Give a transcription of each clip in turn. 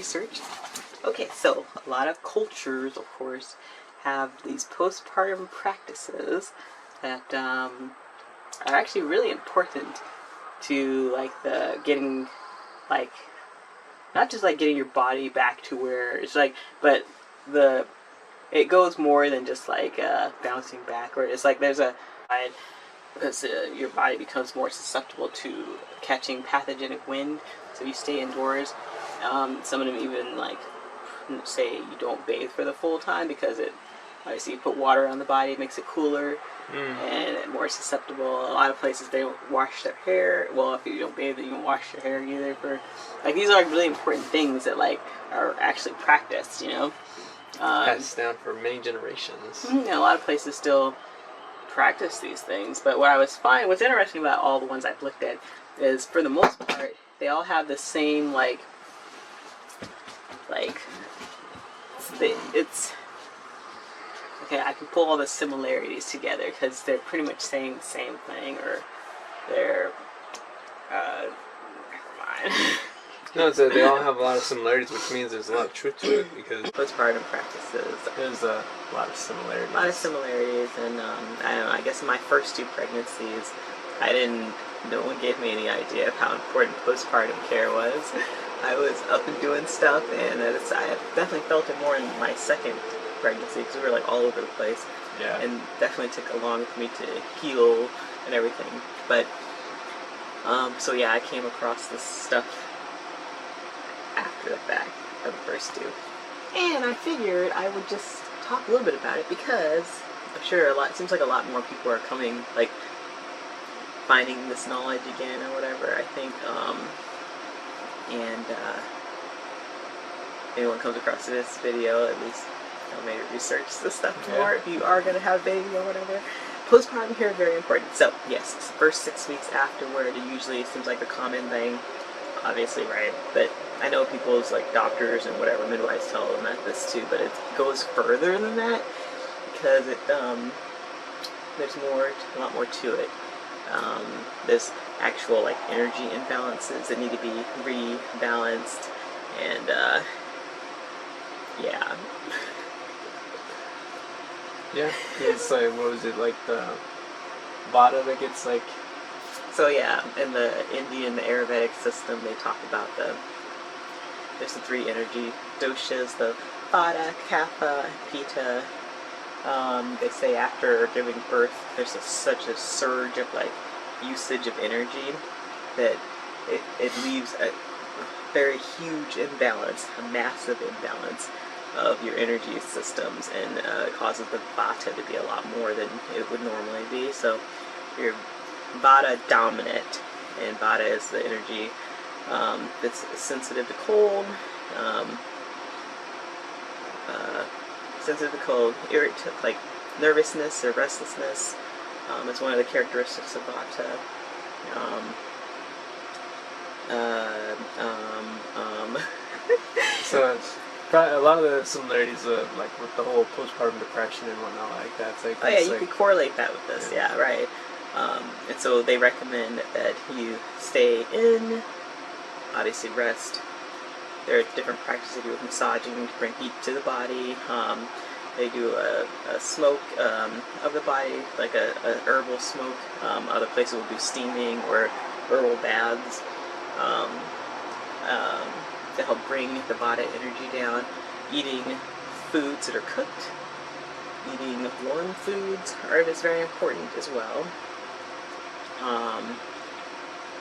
research. Okay, so a lot of cultures, of course, have these postpartum practices that are actually really important to like the getting like not just like getting your body back to where it's like, but it goes more than just like bouncing back, or it's like there's a because your body becomes more susceptible to catching pathogenic wind, so you stay indoors. Some of them even like say you don't bathe for the full time because it obviously you put water on the body, it makes it cooler and more susceptible. A lot of places they don't wash their hair. Well, if you don't bathe, you don't wash your hair either. For like these are really important things that like are actually practiced, you know. Passed down for many generations. A lot of places still practice these things, but what's interesting about all the ones I've looked at is for the most part they all have the same it's okay, I can pull all the similarities together because they're pretty much saying the same thing, or they're never mind. No, so they all have a lot of similarities, which means there's a lot of truth to it, because postpartum practices, there's a lot of similarities. A lot of similarities, and I guess in my first 2 pregnancies, no one gave me any idea of how important postpartum care was. I was up and doing stuff, and I definitely felt it more in my second pregnancy because we were like all over the place. Yeah. And definitely took longer for me to heal and everything. But so yeah, I came across this stuff after the fact of the first 2, and I figured I would just talk a little bit about it because I'm sure it seems like a lot more people are coming, like finding this knowledge again or whatever. I think and anyone comes across this video, at least maybe research this stuff more if you are going to have a baby or whatever. Postpartum care is very important. So yes, the first 6 weeks afterward, it usually seems like a common thing, obviously, right? But I know people's like doctors and whatever midwives tell them that this too, but it goes further than that because there's a lot more to it. There's actual like energy imbalances that need to be rebalanced, and yeah. Yeah, it's like, what was it, like the vata that gets like... So yeah, in the Indian, the Ayurvedic system, they talk about there's the 3 energy doshas, the vata, kapha, and pitta. They say after giving birth, there's such a surge of like usage of energy that it leaves a very huge imbalance, a massive imbalance of your energy systems, and causes the vata to be a lot more than it would normally be. So you're vata dominant, and vata is the energy that's sensitive to cold, like nervousness or restlessness. It's one of the characteristics of vata. So it's probably a lot of the similarities of like with the whole postpartum depression and whatnot like that. It's like, oh yeah, you could correlate that with this. Yeah, right. And so they recommend that you stay in, obviously rest. There are different practices they do with massaging to bring heat to the body. They do a smoke of the body, like a herbal smoke. Other places will do steaming or herbal baths to help bring the vata energy down. Eating foods that are cooked, eating warm foods is very important as well.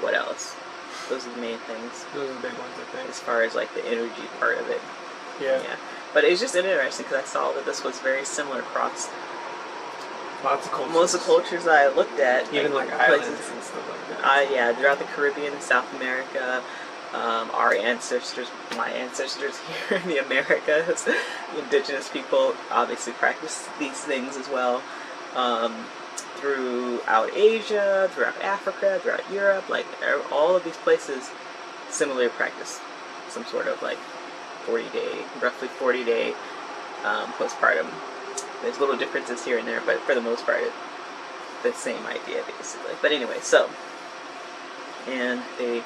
What else? Those are the main things. Those are the big ones, I think. As far as like the energy part of it. Yeah. But it's just interesting because I saw that this was very similar across lots of cultures. Most of the cultures that I looked at. Even like islands and stuff like that. Yeah, throughout the Caribbean and South America. Our ancestors, my ancestors here in the Americas, the indigenous people obviously practice these things as well. Throughout Asia, throughout Africa, throughout Europe, like all of these places similarly practice some sort of like roughly 40-day postpartum. There's little differences here and there, but for the most part, it's the same idea basically. But anyway, and they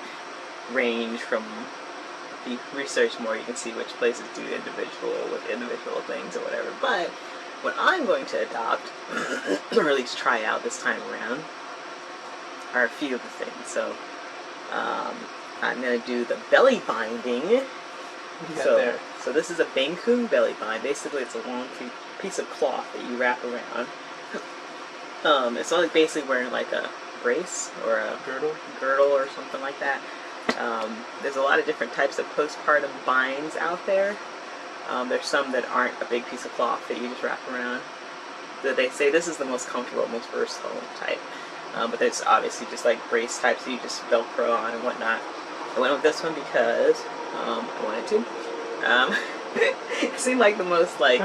range from a if you research more, you can see which places do individual with individual things or whatever. But what I'm going to adopt, or at least try out this time around, are a few of the things. So I'm going to do the belly binding. So this is a Bangkung belly bind. Basically, it's a long piece of cloth that you wrap around. It's like basically wearing like a brace or a girdle or something like that. There's a lot of different types of postpartum binds out there. There's some that aren't a big piece of cloth that you just wrap around. That they say this is the most comfortable, most versatile type. But there's obviously just like brace types that you just Velcro on and whatnot. I went with this one because I wanted to. It seemed like the most like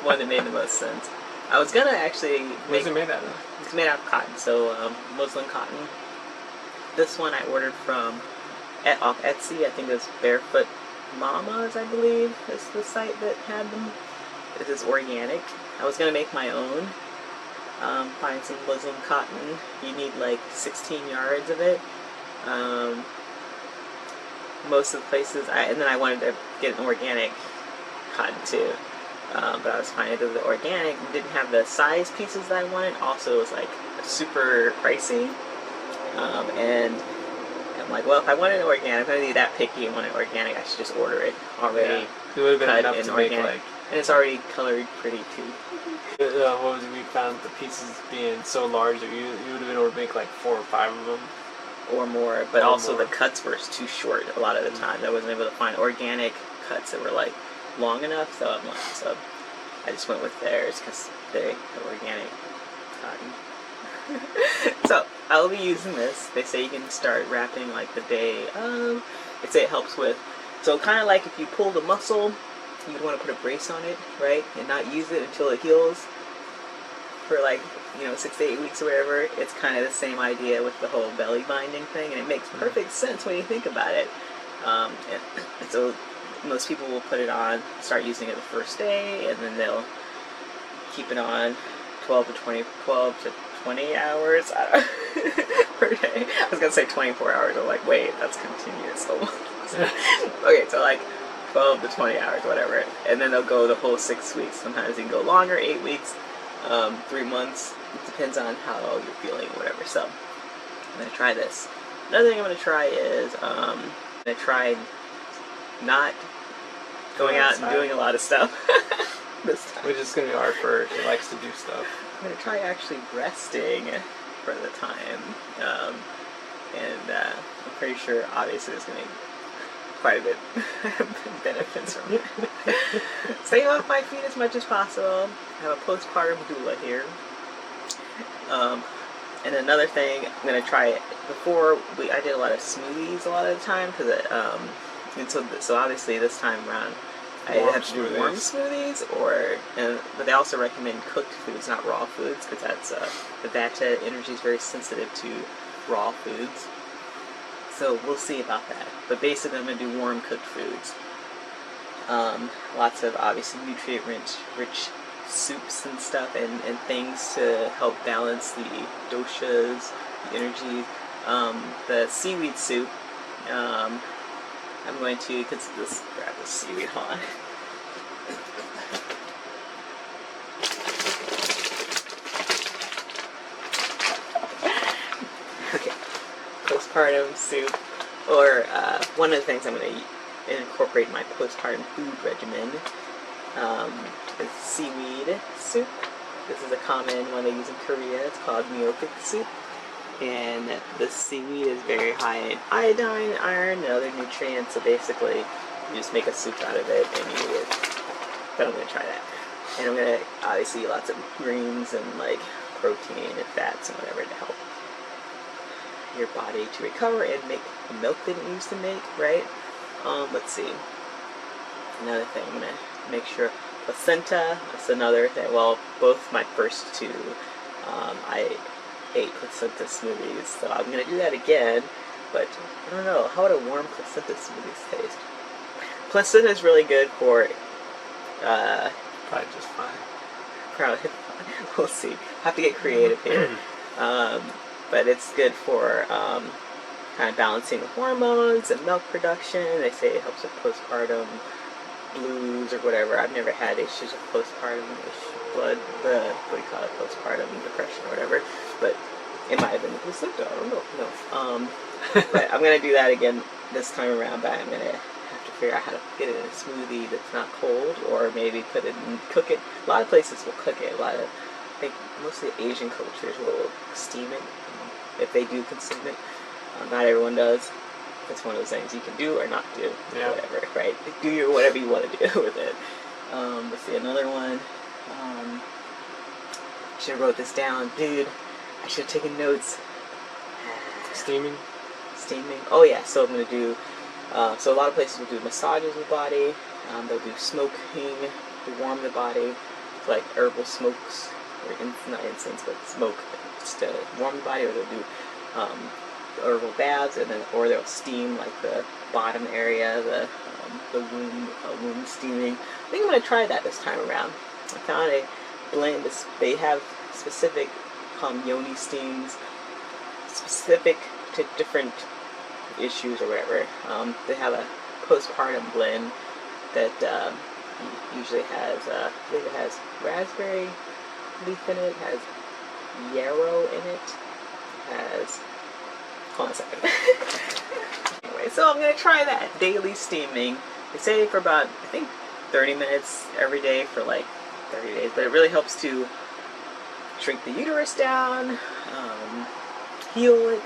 one that made the most sense. I was gonna actually What's it made out of? It's made out of cotton, so muslin cotton. This one I ordered from off Etsy. I think it was Barefoot Mamas, I believe, is the site that had them. This is organic. I was gonna make my own. Find some muslin cotton. You need like 16 yards of it. Most of the places, and then I wanted to get an organic cotton too. But I was finding that the organic didn't have the size pieces that I wanted. Also, it was like super pricey. And I'm like, well, if I wanted organic, if I'm gonna be that picky and want it organic, I should just order it already. It would have been cut enough in to organic. make like. And it's already colored pretty too. What was it? We found the pieces being so large that you would have been able to make like 4 or 5 of them. Or more, but Or also more. the cuts were too short a lot of the time. I wasn't able to find organic cuts that were like long enough, so I just went with theirs because they have organic cotton. So I will be using this. They say you can start wrapping like the day of. They say it helps with, so kind of like if you pulled a muscle, you'd want to put a brace on it, right, and not use it until it heals for like 6 to 8 weeks or whatever. It's kind of the same idea with the whole belly binding thing, and it makes perfect sense when you think about it. And so most people will put it on, start using it the first day, and then they'll keep it on 12 to 20 hours per day. I was gonna say 24 hours. I'm like, wait, that's continuous almost. Okay, so like 12 to 20 hours, whatever, and then they'll go the whole 6 weeks. Sometimes you can go longer, 8 weeks. 3 months. It depends on how you're feeling, whatever. So I'm gonna try this. Another thing I'm gonna try is I'm gonna try not going out and doing a lot of stuff this time. Which is gonna be hard for her. She likes to do stuff. I'm gonna try actually resting for the time, and I'm pretty sure obviously there's gonna be quite a bit benefits from it. Stay off my feet as much as possible. I have a postpartum doula here. And another thing, I'm gonna try it. Before I did a lot of smoothies a lot of the time because and so obviously this time around I have to do warm smoothies but they also recommend cooked foods, not raw foods, because that's the Vata energy is very sensitive to raw foods. So we'll see about that. But basically I'm going to do warm cooked foods. Lots of obviously nutrient-rich soups and stuff and things to help balance the doshas, the energy. The seaweed soup, I'm going to, grab the seaweed, hold on. Okay, postpartum soup, or one of the things I'm going to incorporate in my postpartum food regimen is seaweed soup. This is a common one they use in Korea. It's called miokuk soup. And the seaweed is very high in iodine, iron, and other nutrients. So basically, you just make a soup out of it and you eat it. But I'm going to try that. And I'm going to obviously eat lots of greens and like protein and fats and whatever to help your body to recover and make the milk that it used to make, right? Let's see. Another thing, I'm going to make sure placenta, that's another thing. Well, both my first two, I ate placenta smoothies, so I'm going to do that again, but I don't know, how would a warm placenta smoothies taste? Placenta is really good for, Probably just fine. probably, we'll see, have to get creative here, but it's good for kind of balancing the hormones and milk production. They say it helps with postpartum blues or whatever. I've never had issues with postpartum what do you call it, postpartum depression or whatever, but it might have been the placenta, I don't know. No. But I'm going to do that again this time around, but I'm going to have to figure out how to get it in a smoothie that's not cold, or maybe put it and cook it. A lot of places will cook it. I think mostly Asian cultures will steam it, if they do consume it. Not everyone does. It's one of those things you can do or not do, whatever, right? Do whatever you want to do with it. Let's see, another one. Should have wrote this down. Dude, I should have taken notes. Steaming? Steaming. Oh yeah, so I'm going to do, so a lot of places will do massages of the body. They'll do smoking to warm the body. It's like herbal smokes, or not incense, but smoke just to warm the body, or they'll do herbal baths, and then, or they'll steam like the bottom area, the womb steaming. I think I'm going to try that this time around. I found a blend. They have specific yoni steams, specific to different issues or whatever. They have a postpartum blend that usually has, I believe it has raspberry leaf in it, has yarrow in it, has, hold on a second. Anyway, so I'm going to try that daily steaming. They say for about, I think, 30 minutes every day for like 30 days, but it really helps to shrink the uterus down, heal it,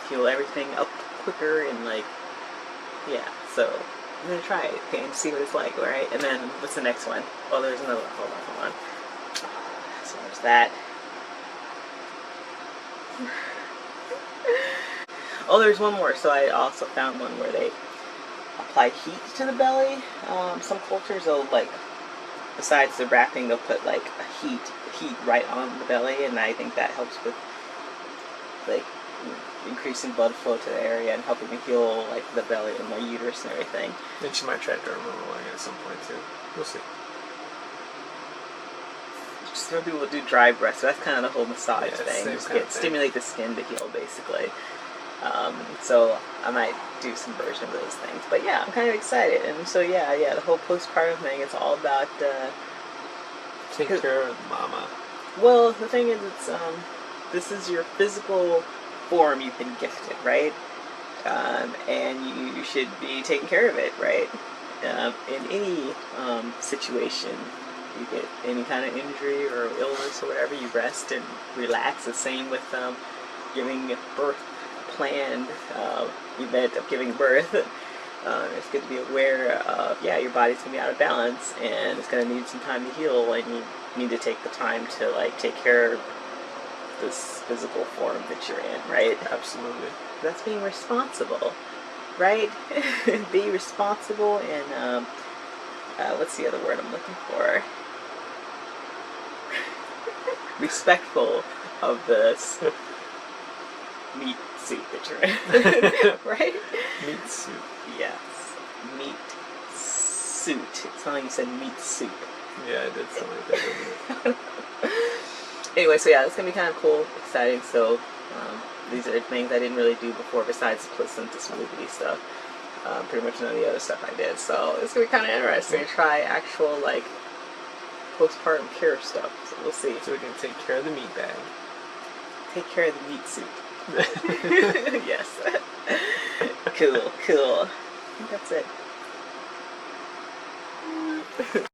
heal everything up quicker, and like, yeah, so I'm gonna try it, okay, and see what it's like, alright? And then, what's the next one? Oh, there's another one, hold on. So there's that. Oh, there's one more. So I also found one where they apply heat to the belly. Some cultures will, like, besides the wrapping, they'll put like a heat right on the belly, and I think that helps with like increasing blood flow to the area and helping to heal like the belly and the uterus and everything. Then she might try dermal at some point too. We'll see. Some people will do dry breath, so that's kind of the whole massage thing. Just stimulate the skin to heal, basically. So I might do some version of those things. But yeah, I'm kind of excited. And so yeah, the whole postpartum thing, it's all about take care of mama. Well, the thing is, it's this is your physical form you've been gifted, right? And you should be taking care of it, right? In any situation, you get any kind of injury or illness or whatever, you rest and relax. The same with giving birth, planned event of giving birth. It's good to be aware of, your body's going to be out of balance, and it's going to need some time to heal, and you need to take the time to like take care of this physical form that you're in, right? Absolutely. That's being responsible, right? Be responsible and what's the other word I'm looking for? Respectful of this meat suit that you're in, right? Meat suit. Yes, meat suit. It sounded like you said meat soup. Yeah, I did something like that. Anyway, so yeah, it's gonna be kind of cool, exciting. So these are things I didn't really do before besides placenta smoothie stuff. Pretty much none of the other stuff I did. So it's gonna be kind of interesting to try actual like postpartum care stuff. So we'll see. So we can take care of the meat bag. Take care of the meat suit. Yes. Cool. I think that's it.